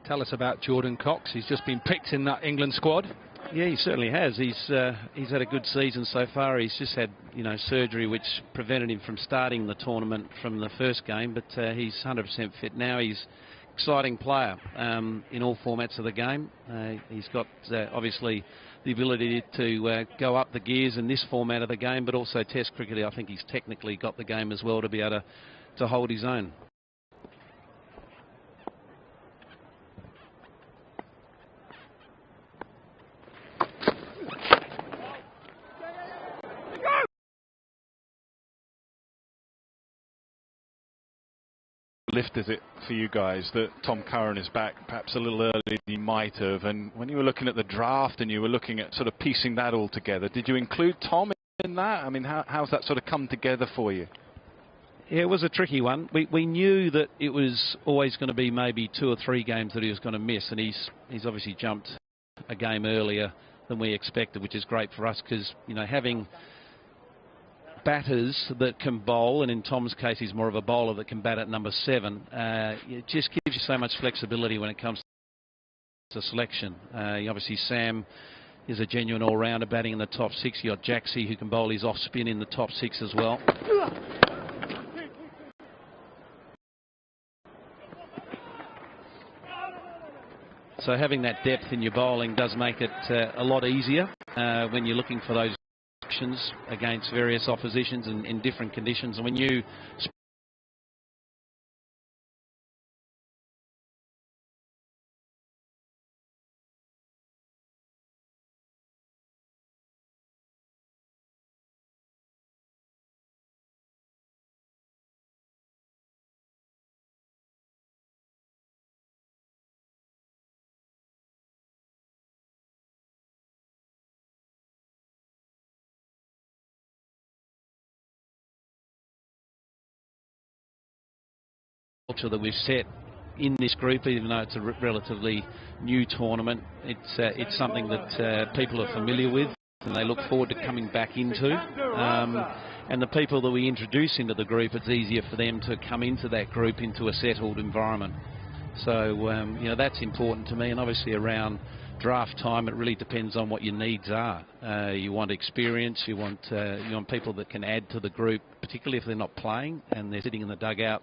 Tell us about Jordan Cox. He's just been picked in that England squad. Yeah, he certainly has. He's had a good season so far. He's just had, surgery which prevented him from starting the tournament from the first game, but he's 100% fit now. He's an exciting player in all formats of the game. He's got obviously the ability to go up the gears in this format of the game, but also Test cricket. I think he's technically got the game as well to be able to hold his own. Lift is it for you guys that Tom Curran is back perhaps a little earlier than he might have? And when you were looking at the draft and you were looking at sort of piecing that all together, did you include Tom in that? I mean, how's that sort of come together for you? Yeah, it was a tricky one. We knew that it was always going to be maybe 2 or 3 games that he was going to miss, and he's obviously jumped a game earlier than we expected, which is great for us because, having batters that can bowl, and in Tom's case he's more of a bowler that can bat at number 7, it just gives you so much flexibility when it comes to selection. Obviously Sam is a genuine all-rounder batting in the top 6. You got Jaxie who can bowl his off spin in the top 6 as well. So having that depth in your bowling does make it a lot easier when you're looking for those against various oppositions and in different conditions. And when you culture that we've set in this group, even though it's a relatively new tournament, it's something that people are familiar with and they look forward to coming back into. And the people that we introduce into the group, it's easier for them to come into that group into a settled environment. So that's important to me. And obviously around draft time, it really depends on what your needs are. You want experience, you want people that can add to the group, particularly if they're not playing and they're sitting in the dugout.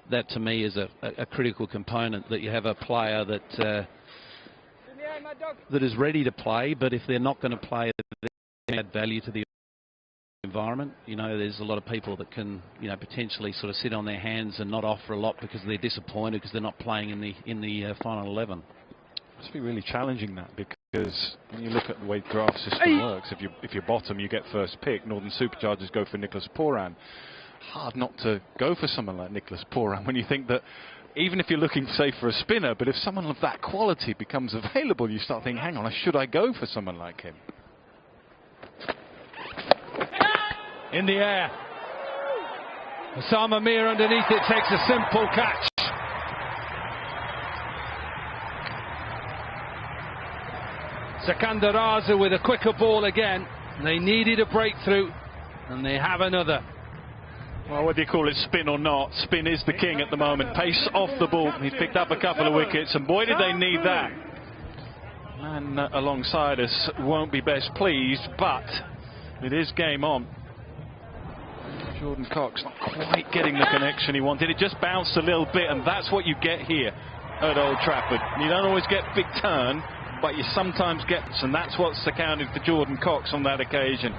That to me is a critical component, that you have a player that is ready to play, but if they're not going to play, they add value to the environment. There's a lot of people that can potentially sort of sit on their hands and not offer a lot because they're disappointed because they're not playing in the final 11. It must be really challenging, that, because when you look at the way the draft system works, if you're bottom, you get first pick. Northern Superchargers go for Nicholas Pooran. Hard not to go for someone like Nicholas Pooran when you think that even if you're looking, say, for a spinner, but if someone of that quality becomes available, you start thinking, hang on, should I go for someone like him? In the air. Osama Mir underneath it takes a simple catch. Sikandar Raza with a quicker ball again. They needed a breakthrough, and they have another. Well, whether you call it spin or not, spin is the king at the moment. Pace off the ball. He's picked up a couple of wickets, and boy, did they need that. Man alongside us won't be best pleased, but it is game on. Jordan Cox not quite getting the connection he wanted. It just bounced a little bit, and that's what you get here at Old Trafford. You don't always get big turn, but you sometimes get, and that's what's accounted for Jordan Cox on that occasion.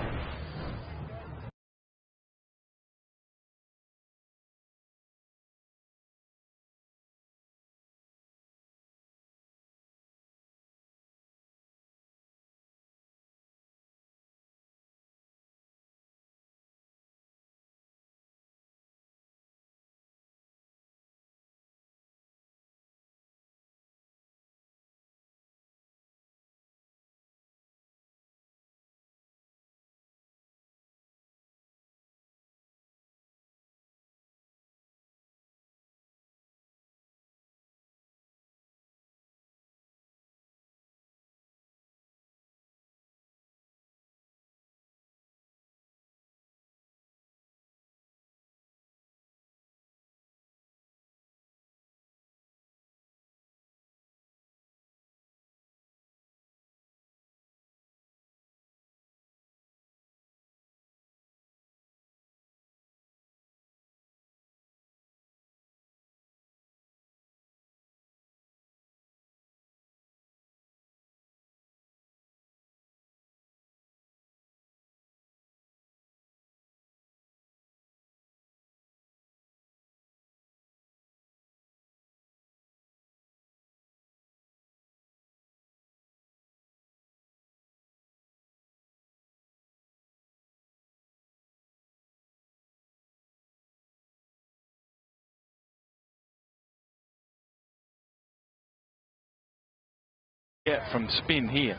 get from spin here.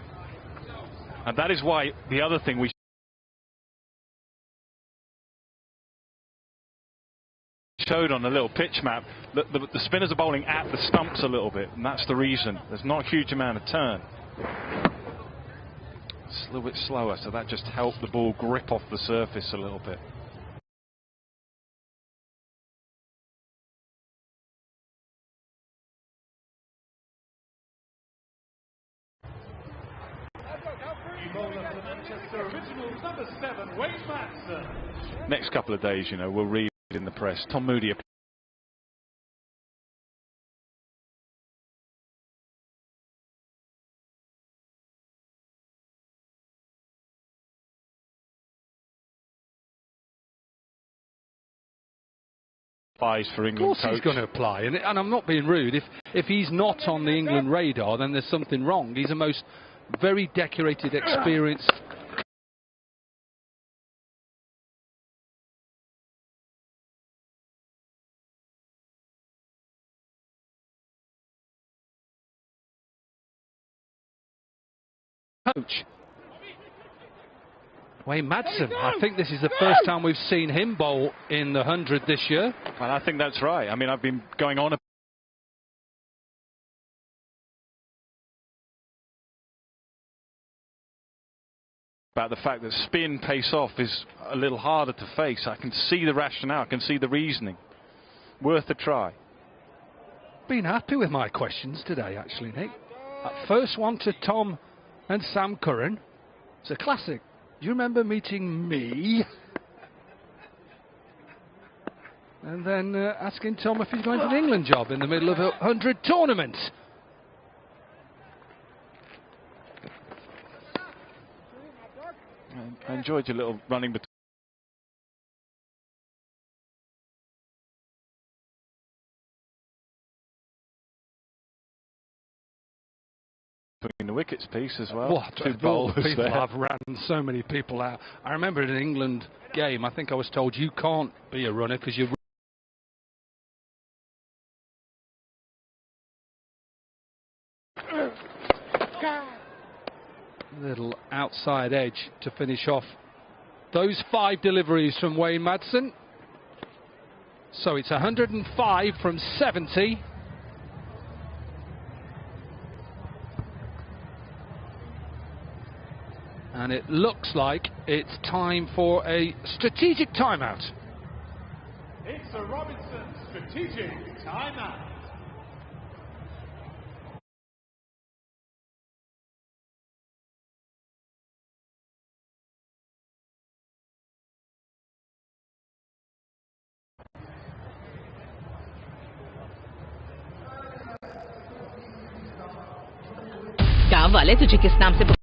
And that is why the other thing we showed on the little pitch map, that the spinners are bowling at the stumps a little bit, and that's the reason. There's not a huge amount of turn. It's a little bit slower, so that just helped the ball grip off the surface a little bit. Next couple of days, you know, we'll read in the press. Tom Moody applies for England. Of course he's going to apply, and I'm not being rude. If he's not on the England radar, then there's something wrong. He's a most very decorated, experienced coach. Wayne Madsen, I think this is the first time we've seen him bowl in the 100 this year. Well, I think that's right. I mean, I've been going on about the fact that spin pace off is a little harder to face. I can see the rationale, I can see the reasoning. Worth a try. Been happy with my questions today, actually, Nick. That first one to Tom and Sam Curran. It's a classic. Do you remember meeting me? And then asking Tom if he's going for the England job in the middle of a 100 tournament. I enjoyed your little running between the wickets piece as well. What two bowlers people there. have ran so many people out. I remember in an England game, I think I was told you can't be a runner because you're little outside edge to finish off those 5 deliveries from Wayne Madsen. So it's 105 from 70. And it looks like it's time for a strategic timeout. It's a Robinson strategic timeout. क्या वाले तुझे किस नाम से